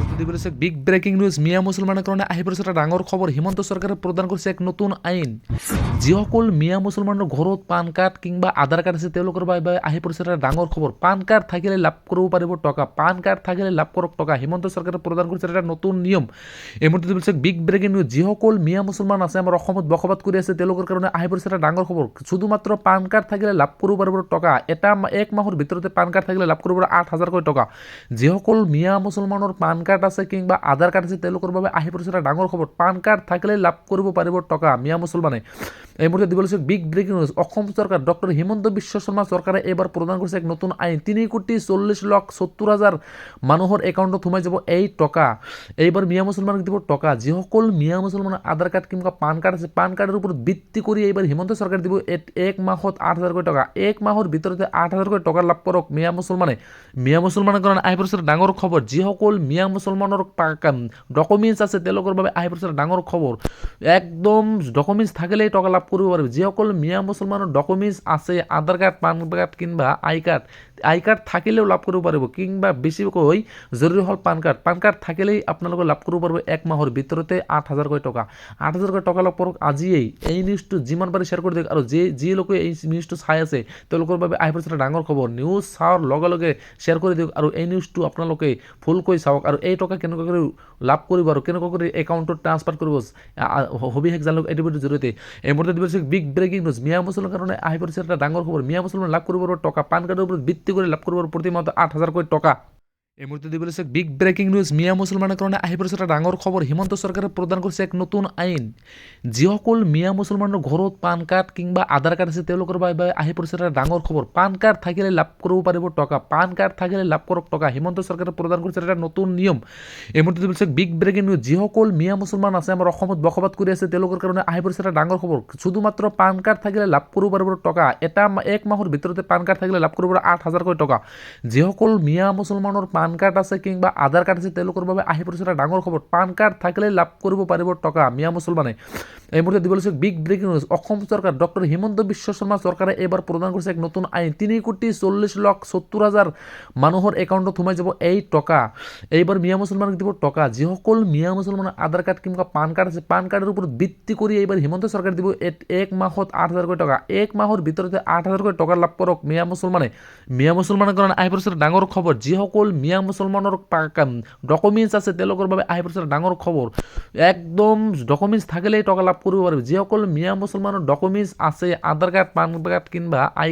যদি বলেছে big breaking news মিয়া মুছলমানৰ কাৰণে আহি পৰিছে এটা ডাঙৰ খবৰ হিমন্ত চৰকাৰে প্ৰদান কৰিছে এক নতুন আইন যিসকল মিয়া মুছলমানৰ ঘৰত পান কাৰ্ড কিংবা আধাৰ কাৰ্ড আছে তেওঁলোকৰ বাবে আহি পৰিছে এটা ডাঙৰ খবৰ পান কাৰ্ড থাকিলে লাভ কৰিব পাৰিব টকা পান কাৰ্ড থাকিলে লাভ কৰক টকা হিমন্ত চৰকাৰে প্ৰদান কৰিছে এটা নতুন নিয়ম এই মুহূৰ্তে বলছে বিগ ব্ৰেকিং নিউজ যিসকল মিয়া মুছলমান আছে আমাৰ অসমত বসবাস কৰি আছে তেওঁলোকৰ কাৰণে আহি পৰিছে এটা ডাঙৰ খবৰ শুধুমাত্ৰ পান কাৰ্ড থাকিলে লাভ কৰিব পাৰিব টকা এক মাহৰ ভিতৰতে পান কাৰ্ড থাকিলে লাভ কৰিব 8,000 টকা যিসকল মিয়া মুছলমানৰ পান কাৰ্ড আছে কিংবা আধাৰ কাৰ্ড আছে তেওঁলোকৰ বাবে আহি পৰিছে এটা ডাঙৰ খবৰ পান কাৰ্ড থাকিলে লাভ কৰিব পাৰিব টকা মিয়া মুছলমানে এই মুহূৰ্তে দিব লৈছে বিগ ব্ৰেকিং নিউজ অসম চৰকাৰ ডক্টৰ হিমন্ত বিশ্ব শৰ্মা চৰকাৰে এইবাৰ প্ৰদান কৰিছে এক নতুন আইন 3,40,70,000 মানুহৰ একাউণ্টত সোমাই যাব এই টকা এইবাৰ মিয়া মুছলমানক দিব টকা যিসকল মিয়া মুছলমানৰ আধাৰ কাৰ্ড কিংবা পান কাৰ্ড আছে পান কাৰ্ডৰ ওপৰত ভিত্তি কৰি এইবাৰ হিমন্ত চৰকাৰে দিব এক মাহত 8,000 টকা এক মাহৰ ভিতৰতে 8,000 টকা লাভ কৰক মিয়া মুছলমানৰ কাৰণে আহি পৰিছে ডাঙৰ খবৰ যিসকল মিয়া মুছলমানৰ ডকুমেণ্টছ আছে তেওঁলোকৰ বাবে আহি পৰিছে ডাঙৰ খবৰ একদম ডকুমেণ্টছ থাকিলেই টকা লাভ কৰিব পাৰিব যিসকল মিয়া মুছলমানৰ ডকুমেণ্টছ আছে আধাৰ কাৰ্ড পান কাৰ্ড কিংবা আই কাৰ্ড থাকিলেও লাভ কৰিব পাৰিব কিংবা বেছিকৈ জৰুৰী হ'ল পান কাৰ্ড থাকিলেই আপোনালোকে লাভ কৰিব পাৰিব এক মাহৰ ভিতৰতে 8,000 টকা 8,000 টকা লাভ কৰক আজিয়েই এই নিউজটো যিমান পাৰি শ্বেয়াৰ কৰি দিয়ক আৰু যি লোকে এই নিউজটো চাই আছে তেওঁলোকৰ বাবে আহি পৰিছে ডাঙৰ খবৰ নিউজ চাওয়াৰ লগে লগে শ্বেয়াৰ কৰি দিয়ক আৰু এই নিউজটো আপোনালোকে ফুলকৈ চাওক আৰু এই টকা কেনেকৈ কৰি লাভ কৰিব আৰু কেনেকৈ কৰি একাউণ্টত ট্ৰান্সফাৰ কৰিব সবিশেষ জানিব এই ভিডিঅ'ৰ জৰিয়তে এই মুহূৰ্তে দিব বিগ ব্ৰেকিং নিউজ মিয়া মুছলমানৰ কাৰণে আহি পৰিছে এটা ডাঙৰ খবৰ মিয়া মুছলমান লাভ কৰিব টকা পান কাৰ্ডৰ ওপৰত ভিত্তি কৰি লাভ কৰিব প্ৰতি মাহত 8,000 টকা এই মুহূৰ্তে দিব লৈছে বিগ ব্ৰেকিং নিউজ মিয়া মুছলমানৰ কাৰণে আহি পৰিছে এটা ডাঙৰ খবৰ হিমন্ত চৰকাৰে প্ৰদান কৰিছে এক নতুন আইন যিসকল মিয়া মুছলমানৰ ঘৰত পান কাৰ্ড কিংবা আধাৰ কাৰ্ড আছে তেওঁলোকৰ বাবে আহি পৰিছে এটা ডাঙৰ খবৰ পান কাৰ্ড থাকিলে লাভ কৰিব পাৰিব টকা পান কাৰ্ড থাকিলে লাভ কৰক টকা হিমন্ত চৰকাৰে প্ৰদান কৰিছে এটা নতুন নিয়ম এই মুহূৰ্তে দিব লৈছে বিগ ব্ৰেকিং নিউজ যিসকল মিয়া মুছলমান আছে আমাৰ অসমত বসবাস কৰি আছে তেওঁলোকৰ কাৰণে আহি পৰিছে এটা ডাঙৰ খবৰ শুধুমাত্ৰ পান কাৰ্ড থাকিলে লাভ কৰিব পাৰিব টকা এক মাহৰ ভিতৰতে পান কাৰ্ড থাকিলে লাভ কৰিব 8,000 টকা যিসকল মিয়া মুছলমানৰ পান কাৰ্ড আছে কিংবা আধাৰ কাৰ্ড আছে তেওঁলোকৰ বাবে আহি পৰিছে এটা ডাঙৰ খবৰ পান কাৰ্ড থাকিলে লাভ কৰিব পাৰিব টকা মিয়া মুছলমানে এই মুহূৰ্তে দিব লৈছে বিগ ব্ৰেকিং নিউজ অসম চৰকাৰ ডক্টৰ হিমন্ত বিশ্ব শৰ্মা চৰকাৰে এইবাৰ প্ৰদান কৰিছে এক নতুন আইন 3,40,70,000 মানুহৰ একাউণ্টত সোমাই যাব এই টকা এইবাৰ মিয়া মুছলমানক দিব টকা যিসকল মিয়া মুছলমানৰ আধাৰ কাৰ্ড কিংবা পান কাৰ্ড আছে পান কাৰ্ডৰ ওপৰত ভিত্তি কৰি এইবাৰ হিমন্ত চৰকাৰে দিব এক মাহত 8,000 টকা এক মাহৰ ভিতৰতে 8,000 টকা লাভ কৰক মিয়া মুছলমানৰ কাৰণে আহি পৰিছে ডাঙৰ খবৰ যিসকল মিয়া মুছলমানৰ ডকুমেণ্টছ আছে তেওঁলোকৰ বাবে আহি পৰিছে ডাঙৰ খবৰ একদম ডকুমেণ্টছ থাকিলেই টকা লাভ কৰিব পাৰিব যিসকল মিয়া মুছলমানৰ ডকুমেণ্টছ আছে আধাৰ কাৰ্ড পান কাৰ্ড কিংবা আই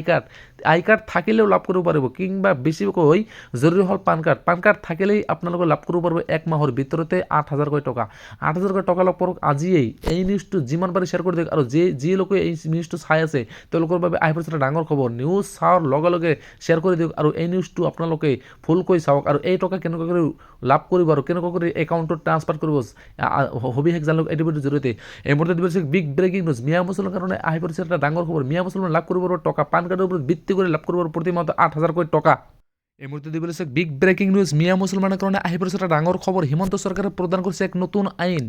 কাৰ্ড থাকিলেও লাভ কৰিব পাৰিব কিংবা বেছিকৈ জৰুৰী হ'ল পান কাৰ্ড থাকিলেই আপোনালোকে লাভ কৰিব পাৰিব এক মাহৰ ভিতৰতে 8,000 টকা 8,000 টকা লাভ কৰক আজিয়েই এই নিউজটো যিমান পাৰি শ্বেয়াৰ কৰি দিয়ক আৰু যি লোকে এই নিউজটো চাই আছে তেওঁলোকৰ বাবে আহি পৰিছে ডাঙৰ খবৰ নিউজ চাওয়াৰ লগে লগে শ্বেয়াৰ কৰি দিয়ক আৰু এই নিউজটো আপোনালোকে ফুলকৈ চাওক আৰু এই টকা কেনেকৈ কৰি লাভ কৰিব আৰু কেনেকৈ কৰি একাউণ্টত ট্ৰান্সফাৰ কৰিব সবিশেষ জানিব এই ভিডিঅ'ৰ জৰিয়তে এই মুহূৰ্তে দিব বিগ ব্ৰেকিং নিউজ মিয়া মুছলমানৰ কাৰণে আহি পৰিছে এটা ডাঙৰ খবৰ মিয়া মুছলমান লাভ কৰিব টকা পান কাৰ্ডৰ ওপৰত ভিত্তি কৰি লাভ কৰিব প্ৰতি মাহত 8,000 টকা এই মুহূৰ্তে দিব লৈছে বিগ ব্ৰেকিং নিউজ মিয়া মুছলমানৰ কাৰণে আহি পৰিছে এটা ডাঙৰ খবৰ হিমন্ত চৰকাৰে প্ৰদান কৰিছে এক নতুন আইন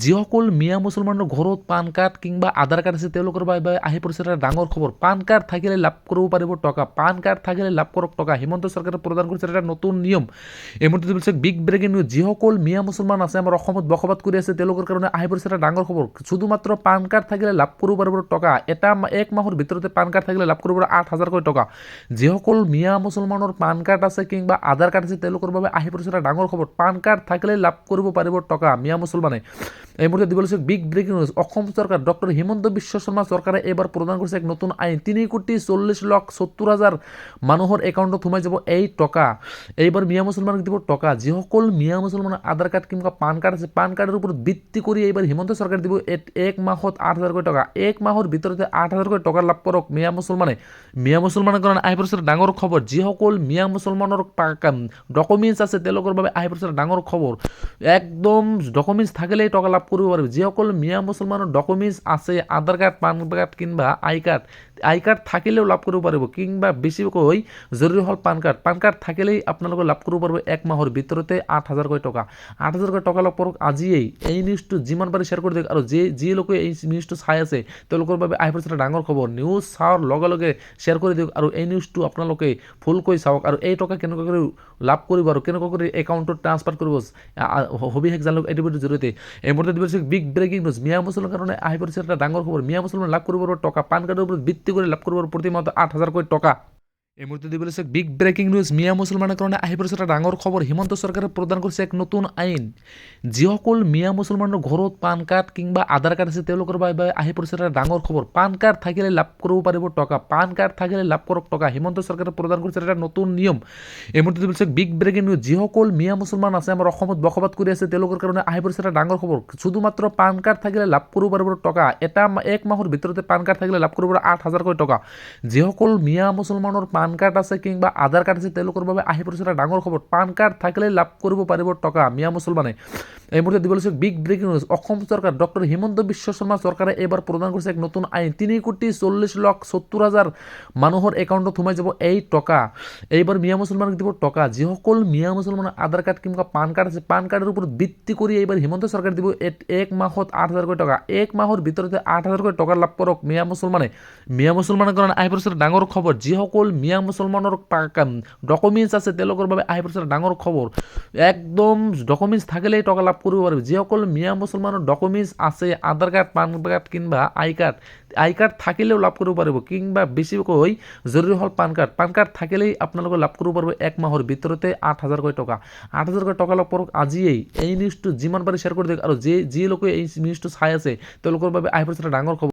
যিসকল মিয়া মুছলমানৰ ঘৰত পান কাৰ্ড কিংবা আধাৰ কাৰ্ড আছে তেওঁলোকৰ বাবে আহি পৰিছে এটা ডাঙৰ খবৰ পান কাৰ্ড থাকিলে লাভ কৰিব পাৰিব টকা পান কাৰ্ড থাকিলে লাভ কৰক টকা হিমন্ত চৰকাৰে প্ৰদান কৰিছে এটা নতুন নিয়ম এই মুহূৰ্তে দিব লৈছে বিগ ব্ৰেকিং নিউজ যিসকল মিয়া মুছলমান আছে আমাৰ অসমত বসবাস কৰি আছে তেওঁলোকৰ কাৰণে আহি পৰিছে এটা ডাঙৰ খবৰ শুধুমাত্ৰ পান কাৰ্ড থাকিলে লাভ কৰিব পাৰিব টকা এক মাহৰ ভিতৰতে পান কাৰ্ড থাকিলে লাভ কৰিব 8,000 টকা যিসকল মিয়া মুছলমানৰ পান কাৰ্ড আছে কিংবা আধাৰ কাৰ্ড আছে তেওঁলোকৰ বাবে আহি পৰিছে এটা ডাঙৰ খবৰ পান কাৰ্ড থাকিলে লাভ কৰিব পাৰিব টকা মিয়া মুছলমানে এই মুহূৰ্তে দিব লৈছে বিগ ব্ৰেকিং নিউজ অসম চৰকাৰ ডক্টৰ হিমন্ত বিশ্ব শৰ্মা চৰকাৰে এইবাৰ প্ৰদান কৰিছে এক নতুন আইন 3,40,70,000 মানুহৰ একাউণ্টত সোমাই যাব এই টকা এইবাৰ মিয়া মুছলমানক দিব টকা যিসকল মিয়া মুছলমানৰ আধাৰ কাৰ্ড কিংবা পান কাৰ্ড আছে পান কাৰ্ডৰ ওপৰত ভিত্তি কৰি এইবাৰ হিমন্ত চৰকাৰে দিব এক মাহত 8,000 টকা এক মাহৰ ভিতৰতে 8,000 টকা লাভ কৰক মিয়া মুছলমানৰ কাৰণে আহি পৰিছে ডাঙৰ খবৰ যিসকল মিয়া মুছলমানৰ ডকুমেণ্টছ আছে তেওঁলোকৰ বাবে আহি পৰিছে ডাঙৰ খবৰ একদম ডকুমেণ্টছ থাকিলেই টকা লাভ কৰিব পাৰিব যিসকল মিয়া মুছলমানৰ ডকুমেণ্টছ আছে আধাৰ কাৰ্ড পান কাৰ্ড কিংবা আই কাৰ্ড থাকিলেও লাভ কৰিব পাৰিব কিংবা বেছিকৈ জৰুৰী হ'ল পান কাৰ্ড থাকিলেই আপোনালোকে লাভ কৰিব পাৰিব 1 মাহৰ ভিতৰতে 8,000 টকা 8,000 টকা লাভ কৰক আজিয়েই এই নিউজটো যিমান পাৰি শ্বেয়াৰ কৰি দিয়ক আৰু যি লোকে এই নিউজটো চাই আছে তেওঁলোকৰ বাবে আহি পৰিছে এটা ডাঙৰ খবৰ নিউজ চাওয়াৰ লগে লগে শ্বেয়াৰ কৰি দিয়ক আৰু এই নিউজটো আপোনালোকে ফুলকৈ চাওক আৰু এই টকা কেনেকৈ কৰি লাভ কৰিব আৰু কেনেকৈ কৰি একাউণ্টত ট্ৰান্সফাৰ কৰিব সবিশেষ জানক এই ভিডিঅ'ৰ জৰিয়তে এই মুহূৰ্তে দিব বিগ ব্ৰেকিং নিউজ মিয়া মুছলমানৰ কাৰণে আহি পৰিছে এটা ডাঙৰ খবৰ মিয়া মুছলমান লাভ কৰিব টকা পান কাৰ্ডৰ ওপৰত ভিত্তি কৰি লাভ কৰিব প্ৰতি মাহত 8,000 টকা এই মুহূৰ্তে দিব লৈছে বিগ ব্ৰেকিং নিউজ মিয়া মুছলমানৰ কাৰণে আহি পৰিছে এটা ডাঙৰ খবৰ হিমন্ত চৰকাৰে প্ৰদান কৰিছে এক নতুন আইন যিসকল মিয়া মুছলমানৰ ঘৰত পান কাৰ্ড কিংবা আধাৰ কাৰ্ড আছে তেওঁলোকৰ বাবে আহি পৰিছে এটা ডাঙৰ খবৰ পান কাৰ্ড থাকিলে লাভ কৰিব পাৰিব টকা পান কাৰ্ড থাকিলে লাভ কৰক টকা হিমন্ত চৰকাৰে প্ৰদান কৰিছে এটা নতুন নিয়ম এই মুহূৰ্তে দিব লৈছে বিগ ব্ৰেকিং নিউজ যিসকল মিয়া মুছলমান আছে আমাৰ অসমত বসবাস কৰি আছে তেওঁলোকৰ কাৰণে আহি পৰিছে এটা ডাঙৰ খবৰ শুধুমাত্ৰ পান কাৰ্ড থাকিলে লাভ কৰিব পাৰিব টকা এক মাহৰ ভিতৰতে পান কাৰ্ড থাকিলে লাভ কৰিব 8,000 টকা যিসকল মিয়া মুছলমানৰ পান কাৰ্ড আছে কিংবা আধাৰ কাৰ্ড আছে তেওঁলোকৰ বাবে আহি পৰিছে এটা ডাঙৰ খবৰ পান কাৰ্ড থাকিলে লাভ কৰিব পাৰিব টকা মিয়া মুছলমানে এই মুহূৰ্তে দিব লৈছে বিগ ব্ৰেকিং নিউজ অসম চৰকাৰ ডক্টৰ হিমন্ত বিশ্ব শৰ্মা চৰকাৰে এইবাৰ প্ৰদান কৰিছে এক নতুন আইন 3,40,70,000 মানুহৰ একাউণ্টত সোমাই যাব এই টকা এইবাৰ মিয়া মুছলমানক দিব টকা যিসকল মিয়া মুছলমানৰ আধাৰ কাৰ্ড কিংবা পান কাৰ্ড আছে পান কাৰ্ডৰ ওপৰত ভিত্তি কৰি এইবাৰ হিমন্ত চৰকাৰে দিব 1 মাহত 8,000 টকা 1 মাহৰ ভিতৰতে 8,000 টকা লাভ কৰক মিয়া মুছলমানৰ কাৰণে আহি পৰিছে ডাঙৰ খবৰ যিসকল মিয়া মুছলমানৰ ডকুমেণ্টছ আছে তেওঁলোকৰ বাবে আহি পৰিছে ডাঙৰ খবৰ একদম ডকুমেণ্টছ থাকিলেই টকা লাভ কৰিব পাৰিব যিসকল মিয়া মুছলমানৰ ডকুমেণ্টছ আছে আধাৰ কাৰ্ড পান কাৰ্ড কিংবা আই কাৰ্ড থাকিলেও লাভ কৰিব পাৰিব কিংবা বেছিকৈ জৰুৰী হ'ল পান কাৰ্ড থাকিলেই আপোনালোকে লাভ কৰিব পাৰিব 1 মাহৰ ভিতৰতে 8,000 টকা 8,000 টকা লাভ কৰক আজিয়েই এই নিউজটো যিমান পাৰি শ্বেয়াৰ কৰি দিয়ক আৰু যি লোকে এই নিউজটো চাই আছে তেওঁলোকৰ বাবে আহি পৰিছে এটা ডাঙৰ খবৰ